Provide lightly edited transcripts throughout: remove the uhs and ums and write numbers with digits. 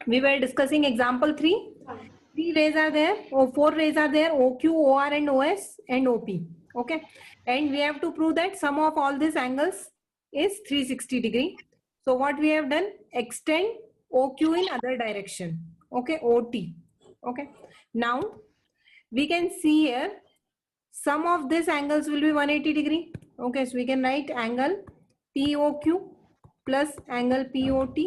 We were discussing example 3. 3 rays are there, or 4 rays are there, OQ, OR and OS and OP. Okay, and we have to prove that sum of all these angles is 360 degree. So what we have done, extend OQ in other direction. Okay, OT. Okay, now we can see here sum of these angles will be 180 degree. Okay, so we can write angle POQ plus angle POT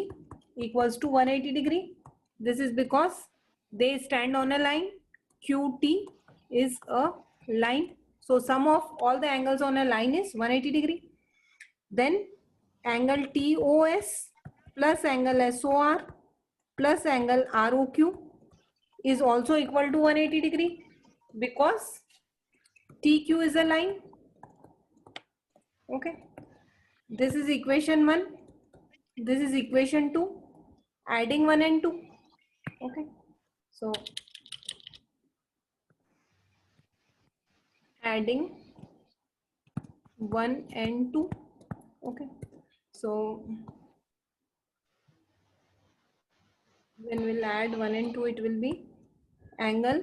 equals to 180 degree. This is because they stand on a line. QT is a line. So sum of all the angles on a line is 180 degree. Then angle TOS plus angle SOR plus angle ROQ is also equal to 180 degree because TQ is a line. Okay, this is equation 1, this is equation 2, adding 1 and 2. Okay, so adding 1 and 2. Okay, so when we'll add 1 and 2, it will be angle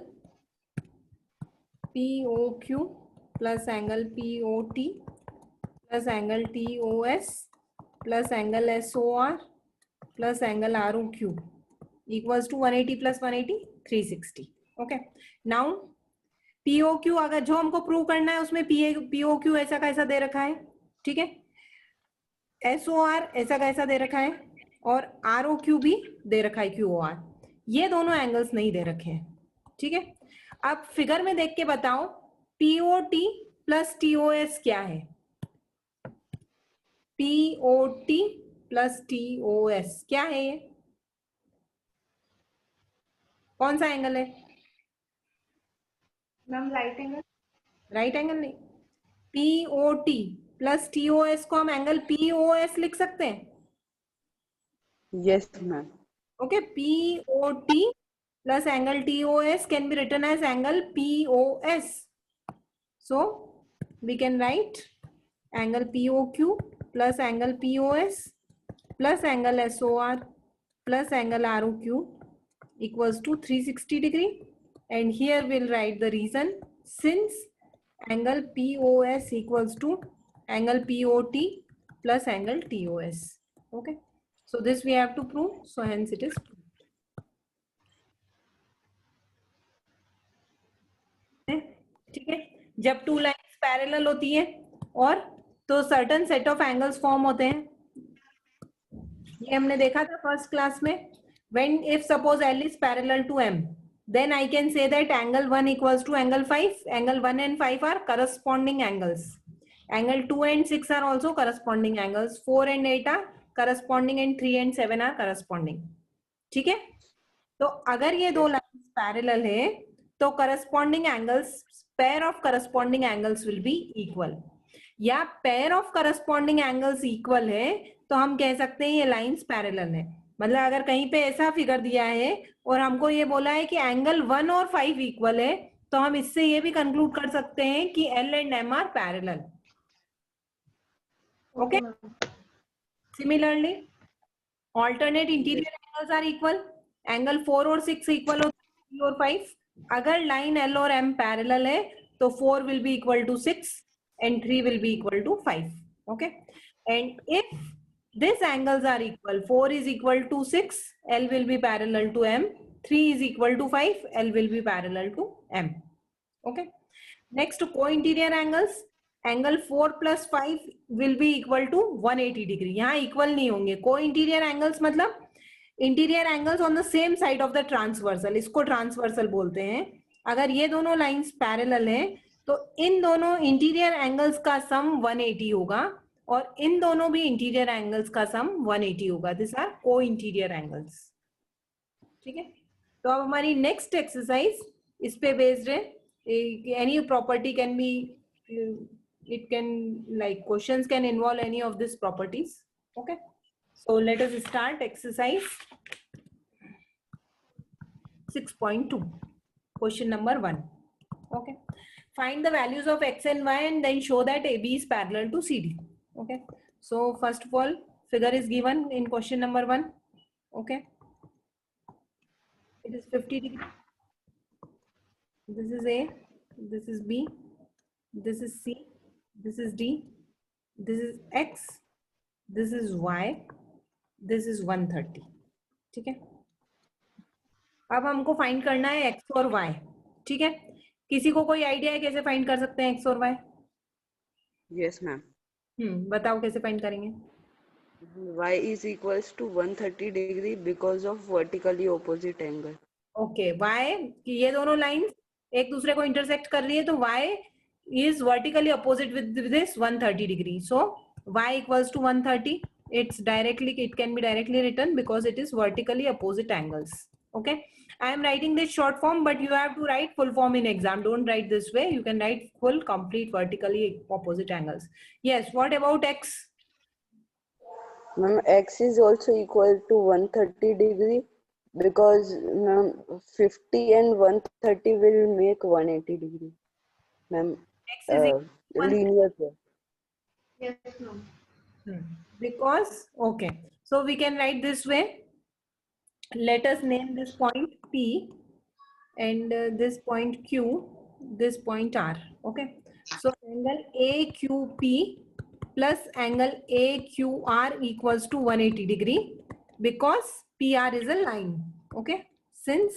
POQ plus angle POT plus angle TOS plus angle SOR plus angle ROQ equals to 180 plus 180, 360. Okay, now POQ अगर जो हमको prove करना है उसमें POQ ऐसा कैसा दे रखा है, ठीक है, SOR ऐसा कैसा दे रखा है और ROQ भी दे रखा है QOR. ये दोनों एंगल्स नहीं दे रखे हैं. ठीक है, अब फिगर में देख के बताओ POT प्लस TOS क्या है. POT प्लस TOS क्या है, ये कौन सा एंगल है ma'am? Right angle. Right angle नहीं, POT प्लस TOS को हम एंगल POS लिख सकते हैं. Yes, ma'am. Okay, POT plus angle TOS can be written as angle POS. So we can write angle POQ plus angle POS plus angle SOR plus angle ROQ equals to 360 degree. And here we'll write the reason, since angle POS equals to angle POT plus angle TOS. Okay, so this we have to prove, so hence it is proved. ठीक है, जब two lines parallel होती है और तो certain set of angles form होते हैं. ये हमने देखा था फर्स्ट क्लास में. When if suppose L is parallel to M, then I can say that angle 1 equals to angle 5. Angle 1 and 5 are corresponding angles. Angle 2 and 6 are also corresponding angles. 4 and 8 are corresponding and 3 and 7 are corresponding. ठीक है, तो अगर ये दो lines parallel है तो corresponding angles, pair of corresponding angles will be equal. या pair of corresponding angles equal है तो हम कह सकते हैं ये लाइन्स पैरेलल है. मतलब अगर कहीं पे ऐसा फिगर दिया है और हमको ये बोला है कि एंगल 1 और 5 इक्वल है तो हम इससे ये भी कंक्लूड कर सकते हैं कि L and M are parallel. Okay. Similarly, alternate interior angles are equal. Angle 4 और 6 इक्वल होता है 3 और 5. अगर लाइन L और M पैरेलल है तो 4 will be equal to 6 and 3 will be equal to 5. Okay, and if these angles are equal, 4 is equal to 6, L will be parallel to M. 3 is equal to 5, L will be parallel to M. Okay, next co-interior angles. Angle 4 plus 5 will be equal to 180 degree. यहाँ equal नहीं होंगे. co-interior angles मतलब interior angles on the same side of the transversal, इसको transversal बोलते हैं. अगर ये दोनों लाइंस पैरेलल हैं तो इन दोनों इंटीरियर एंगल्स का सम 180 होगा और इन दोनों भी इंटीरियर एंगल्स का सम 180 होगा. दिस आर को इंटीरियर एंगल्स. ठीक है, तो अब हमारी नेक्स्ट एक्सरसाइज इस पे बेस्ड है. Any property can be, it can like questions can involve any of this properties. Okay, so let us start exercise 6.2, question number 1. Okay, find the values of x and y and then show that AB is parallel to CD. Okay, so first of all figure is given in question number 1. Okay, it is 50 degree. This is A, this is B, this is C, this is D, this is X, this is Y, this is 130. ठीक है, अब हमको find करना है X और Y. ठीक है, किसी को कोई आइडिया है कैसे फाइंड कर सकते हैं X और Y? Yes, ma'am. बताओ कैसे फाइंड करेंगे? Y is equals to 130 degree because of vertically opposite angle. Okay, Y कि ये दोनों लाइंस एक दूसरे को इंटरसेक्ट कर रही है, तो Y is vertically opposite with this 130 degree. So Y equals to 130. It can be directly written because it is vertically opposite angles. Okay, I am writing this short form, but you have to write full form in exam. Don't write this way. You can write full, complete vertically opposite angles. Yes, what about X? Ma'am, X is also equal to 130 degree because ma'am 50 and 130 will make 180 degree. Ma'am, X is equal to 130. linear pair. Yes, ma'am. Because, okay, so we can write this way. Let us name this point P and this point Q, this point R. Okay, so angle AQP plus angle AQR equals to 180 degree because PR is a line. Okay, since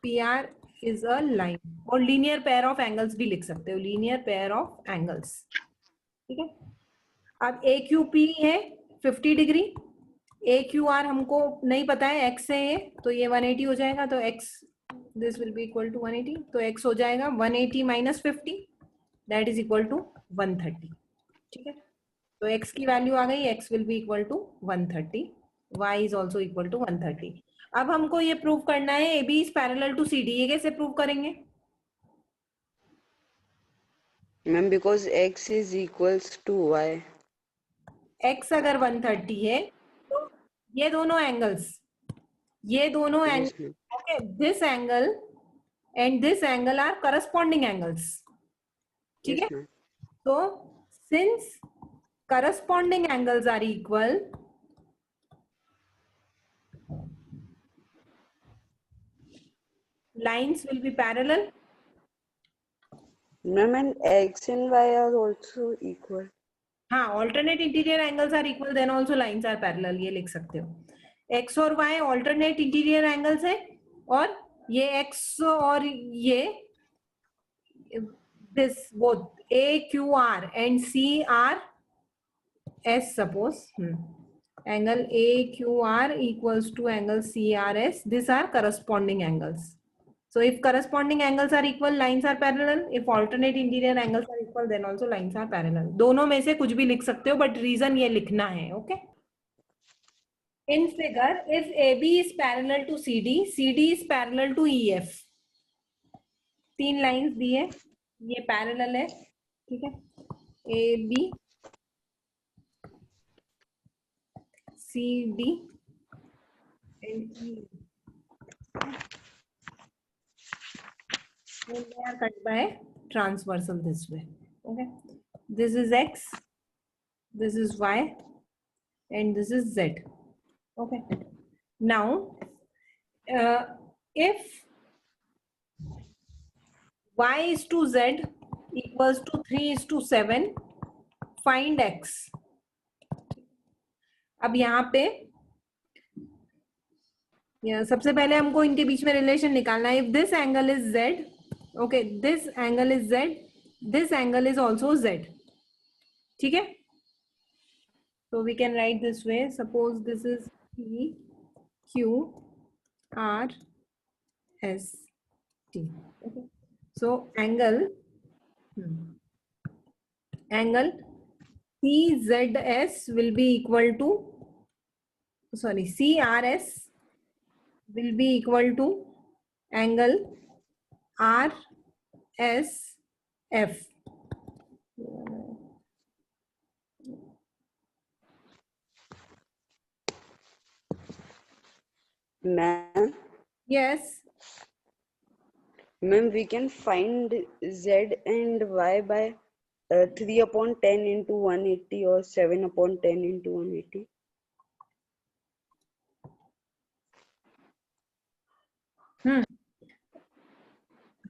PR is a line, और linear pair of angles भी लिख सकते हो, linear pair of angles. ठीक है, अब AQP है 50 degree, AQR हमको नहीं पता है, X है ये, तो ये 180 हो जाएगा, तो X this will be equal to 180, तो X हो जाएगा 180 minus 50, that is equal to 130. ठीक है, तो X की वैल्यू आ गई, X will be equal to 130, Y is also equal to 130. अब हमको ये प्रूव करना है AB is parallel to CD. ये कैसे प्रूव करेंगे? Ma'am, because X is equals to Y. X अगर 130 है तो ये दोनों angles, Yes, ma'am. okay, this angle and this angle are corresponding angles. ठीक Yes, है, ma'am. so since corresponding angles are equal, lines will be parallel. Ma'am, and X and Y are also equal. हाँ, alternate interior angles are equal, then also lines are parallel. ये लिख सकते हो. X और Y alternate interior angles है, और ये X और ये this both AQR and CR S suppose angle AQR equals to angle CRS. These are corresponding angles. So if corresponding angles are equal, lines are parallel. If alternate interior angles are equal, then also lines are parallel. दोनों में से कुछ भी लिख सकते हो, but reason ये लिखना है. Okay. In figure, if AB is parallel to CD, CD is parallel to EF. तीन लाइंस दी है, ये पैरेलल है. ठीक है, AB CD and E. And they are cut by transversal this way. Okay, this is X, this is Y, and this is Z. Okay, now if Y is to Z equals to 3 is to 7, find X. अब यहाँ पे सबसे पहले हमको इनके बीच में relation निकालना है. If this angle is Z, okay, this angle is Z, this angle is also Z. ठीक है, so we can write this way. Suppose this is P Q R S T. Okay, so angle CZS will be equal to, sorry, CRS will be equal to angle RSF. Ma'am, Yes. ma'am, we can find Z and Y by 3 upon 10 into 180 or 7 upon 10 into 180.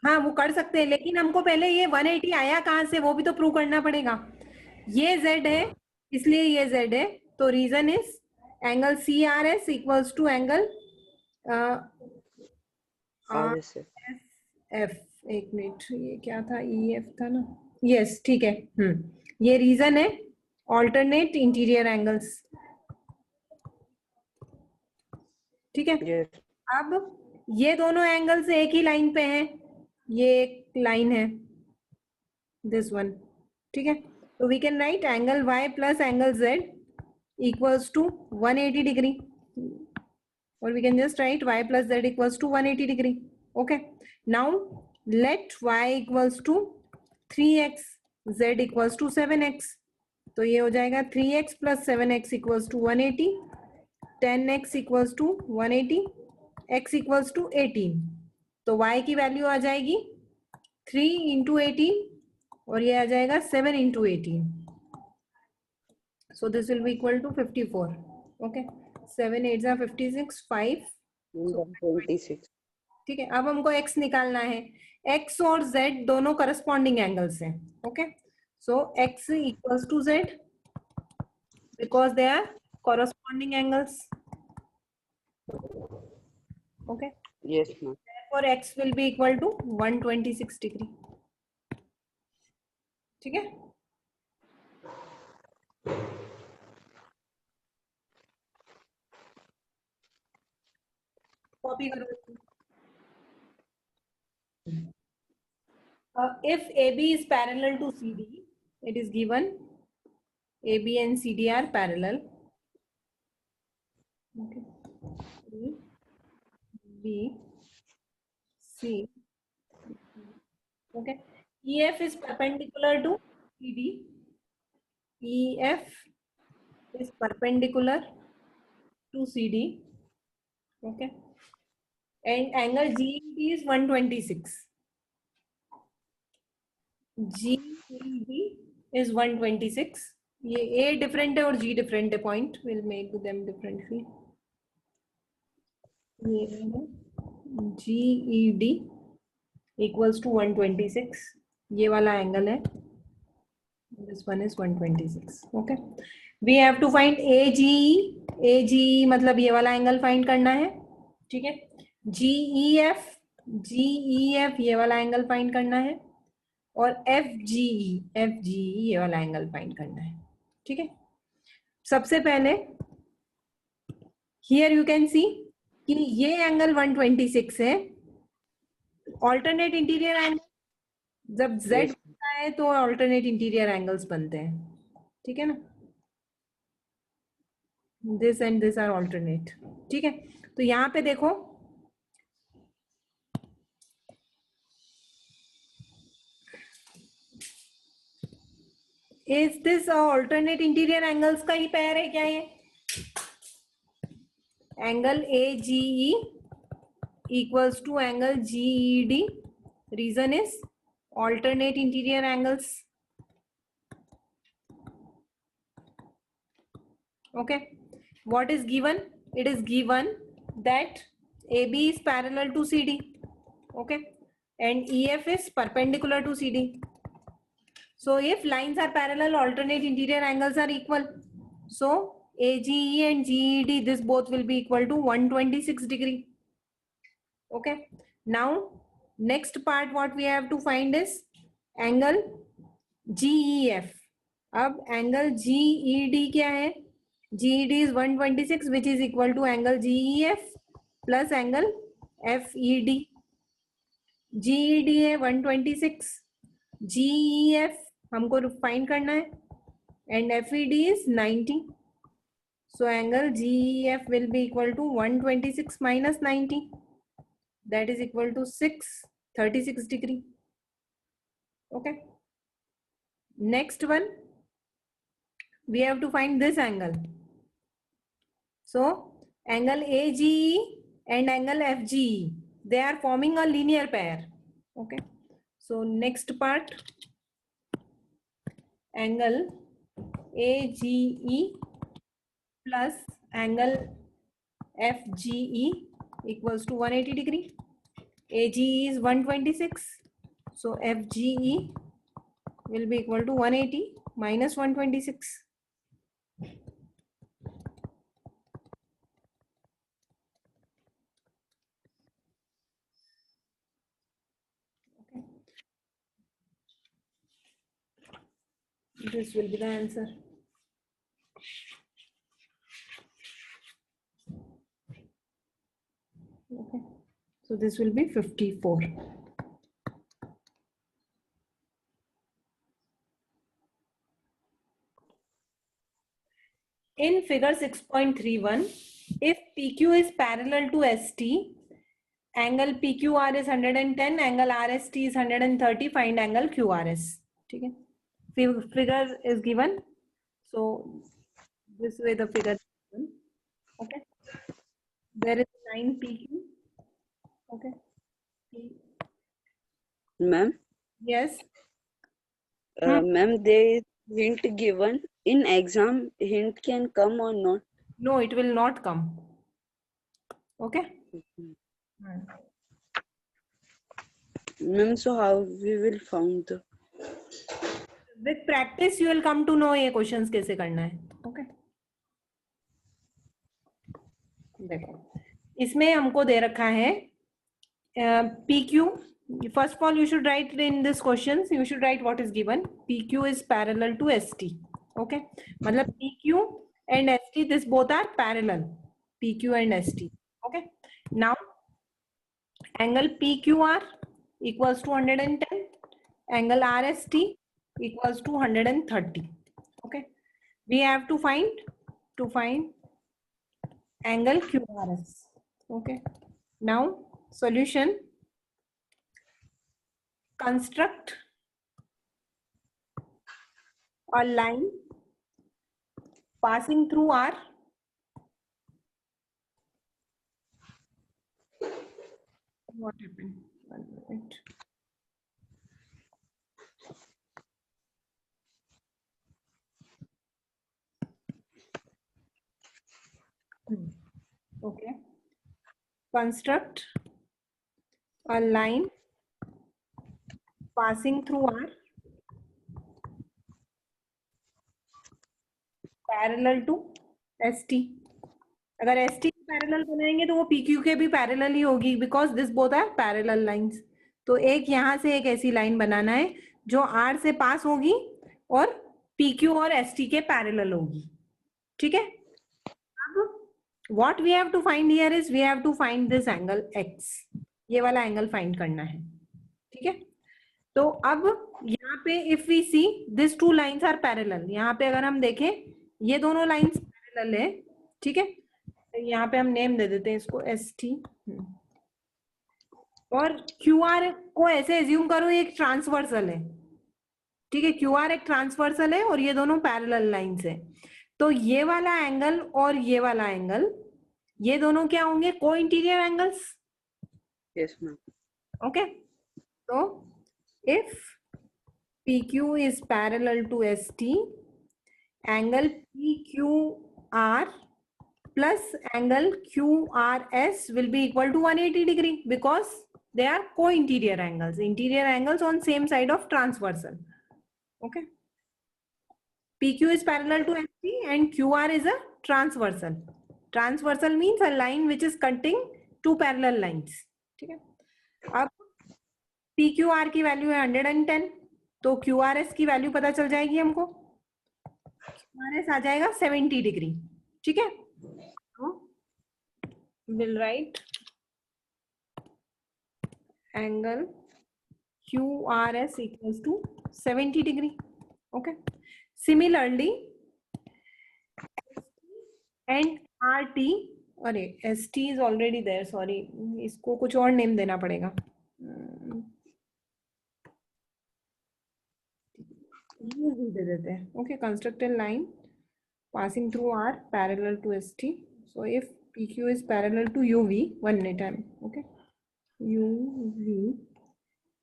हाँ वो कर सकते हैं, लेकिन हमको पहले ये 180 आया कहाँ से वो भी तो प्रूव करना पड़ेगा। ये z है इसलिए ये z है, तो reason is angle CRS equals to angle RSF. RSF। एक मिनट, ये क्या था, EF था ना, यस ठीक है। ये रीजन है ऑल्टरनेट इंटीरियर एंगल्स, ठीक है। Yes. अब ये दोनों एंगल्स एक ही लाइन पे हैं, ये एक लाइन है दिस वन, ठीक है। तो we can write angle y plus angle z equals to 180 degree, or we can just write y plus z equals to 180 degree. Okay, now let y equals to 3x, z equals to 7x, तो ये हो जाएगा 3x plus 7x equals to 180, 10x equals to 180, x equals to 18, तो y की value आ जाएगी 3 into 18 और ये आ जाएगा 7 into 18, so this will be equal to 54. Okay, 7 8 are 56, 5, 126. ठीक है। अब हमको x निकालना है, x और z दोनों करस्पॉन्डिंग एंगल्स हैं। Okay, so x equals to z because they are corresponding angles. Okay, Yes, ma'am. therefore x will be equal to 126 degree, ठीक है। कॉपी करो इसको। If AB is parallel to CD, it is given AB and CD are parallel. Okay, A, B, C. Okay, EF is perpendicular to CD. EF is perpendicular to CD. Okay, and angle GED is 126. GED is 126. ये A different है और G different है, point will make them differently. ये GED equals to 126, ये वाला angle है, this one is 126. Okay, we have to find AGE. AGE मतलब ये वाला एंगल फाइंड करना है, ठीक है। GEF, GEF ये वाला एंगल फाइंड करना है, और FGE, FGE ये वाला एंगल फाइंड करना है, ठीक है। सबसे पहले हियर यू कैन सी कि ये एंगल 126 है, ऑल्टरनेट इंटीरियर एंगल, जब Z Yes. बनता है तो ऑल्टरनेट इंटीरियर एंगल्स बनते हैं, ठीक है ना। This and this are alternate, ठीक है। तो यहाँ पे देखो, is this alternate interior angles का ही पेयर है क्या ये? Angle AGE equals to angle GED. Reason is alternate interior angles. Okay, what is given? It is given that AB is parallel to CD. Okay, and EF is perpendicular to CD. So if lines are parallel, alternate interior angles are equal. So AGE and GED, this both will be equal to 126 degree. Okay, now next part what we have to find is angle GEF. अब angle GED क्या है? GED is 126 which is equal to angle GEF plus angle FED. GED है 126, GEF हमको find करना है, and FED is 90. So angle GEF will be equal to 126 minus 90. That is equal to 36 degree. Okay, next one we have to find this angle. So angle AGE and angle FGE, they are forming a linear pair. Okay, so next part, angle AGE plus angle FGE equals to 180 degree. AGE is 126. So FGE will be equal to 180 minus 126. Okay. This will be the answer. Okay. So this will be 54. In figure 6.31, if PQ is parallel to ST, angle PQR is 110, angle RST is 130, find angle QRS. Okay. Figure is given. So this way the figure is given. Okay. There is line PQ. Okay. Ma'am, Yes. ma'am, there is hint given. In exam, hint can come or not? No, it will not come. Okay. Ma'am, so how we will found the... With practice, you will come to know ये questions कैसे करना है. Okay. देखो, इसमें हमको दे रखा है PQ. First of all, you should write in this questions. You should write what is given. PQ is parallel to ST. Okay. मतलब PQ and ST, this both are parallel. PQ and ST. Okay. Now, angle PQR equals to 110. Angle RST equals to 130. Okay. We have to find angle QRS. Okay. Now, solution. Construct a line passing through R. What happened? 1 minute. Okay. Construct a line passing through R parallel to ST. अगर ST parallel बनाएंगे तो वो PQ के भी parallel ही होगी, because this both are parallel lines. तो एक यहाँ से एक ऐसी लाइन बनाना है जो R से पास होगी और PQ और ST के पैरेलल होगी. ठीक है. अब what we have to find here is we have to find this angle X. ये वाला एंगल फाइंड करना है. ठीक है. तो अब यहाँ पे if we see these two lines are parallel. यहाँ पे अगर हम देखें ये दोनों लाइंस पैरेलल है. ठीक है. यहाँ पे हम नेम दे देते हैं इसको ST. और QR को ऐसे एज्यूम करो ये एक ट्रांसवर्सल है. ठीक है. QR एक ट्रांसवर्सल है और ये दोनों पैरेलल लाइंस है. तो ये वाला एंगल और ये वाला एंगल, ये दोनों क्या होंगे? को interior angles. Yes, ma'am. Okay. So if PQ is parallel to ST, angle PQR plus angle QRS will be equal to 180 degree because they are co-interior angles. Interior angles on same side of transversal. Okay. PQ is parallel to ST and QR is a transversal. Transversal means a line which is cutting two parallel lines. ठीक है. अब PQR की value है 110, तो QRS की value पता चल जाएगी हमको. QRS आ जाएगा 70 डिग्री. ठीक है. तो we'll write angle QRS equals to 70 degree. Okay. Similarly, and RT, अरे ST is already there, sorry, इसको कुछ और नेम देना पड़ेगा. UV दे देते हैं. Okay, construct a line passing through R parallel to ST. So if PQ is parallel to UV, one time. Okay, UV,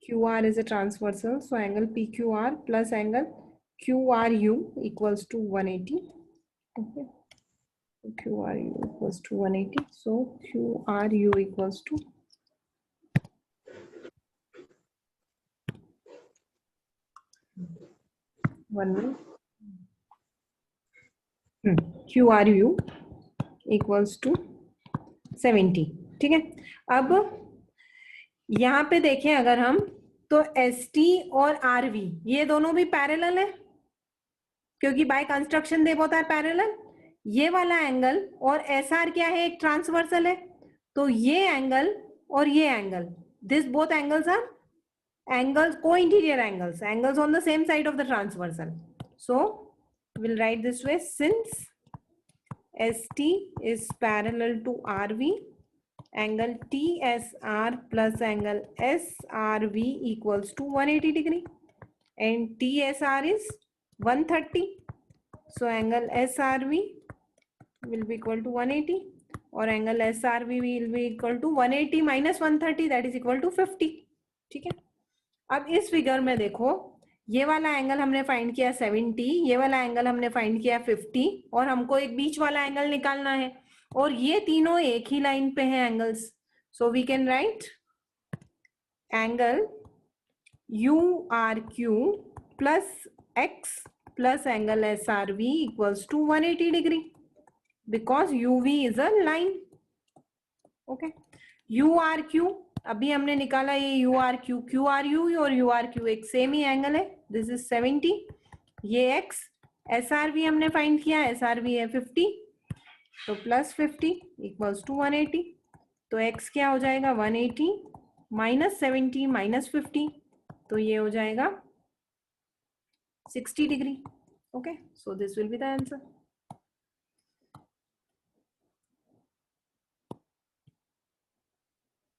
QR is a transversal, so angle PQR plus angle QRU equals to 180. Okay. QRU equals to 180. So QRU equals to 1 QRU equals to 70। ठीक है, अब यहाँ पे देखें अगर हम तो ST और RV ये दोनों भी पैरेलल है, क्योंकि by construction they both are parallel. ये वाला एंगल और SR क्या है, एक ट्रांसवर्सल है, तो ये एंगल और ये angle, this both angles are angles, co-interior angles on the same side of the transversal. So we'll write this way: since ST is parallel to RV, angle TSR plus angle SRV equals to 180 degree, and TSR is 130. So angle SRV will be equal to 180, or angle SRV will be equal to 180 minus 130, that is equal to 50. ठीक है, अब इस figure में देखो, ये वाला angle हमने find किया 70, ये वाला एंगल हमने फाइंड किया 50, और हमको एक बीच वाला एंगल निकालना है, और ये तीनों एक ही लाइन पे हैं angles. So we can write angle URQ plus X plus angle SRV equals to 180 degree, because UV is a line. Okay, URQ अभी हमने निकाला, ये URQ, QRU और URQ एक सेम ही एंगल है, दिस इज 70, ये X, SRV हमने find किया, SRV है 50, तो प्लस 50 इक्वल्स टू 180, तो X क्या हो जाएगा, 180 माइनस 70 माइनस 50, तो ये हो जाएगा 60 degree. Okay, so this will be the answer.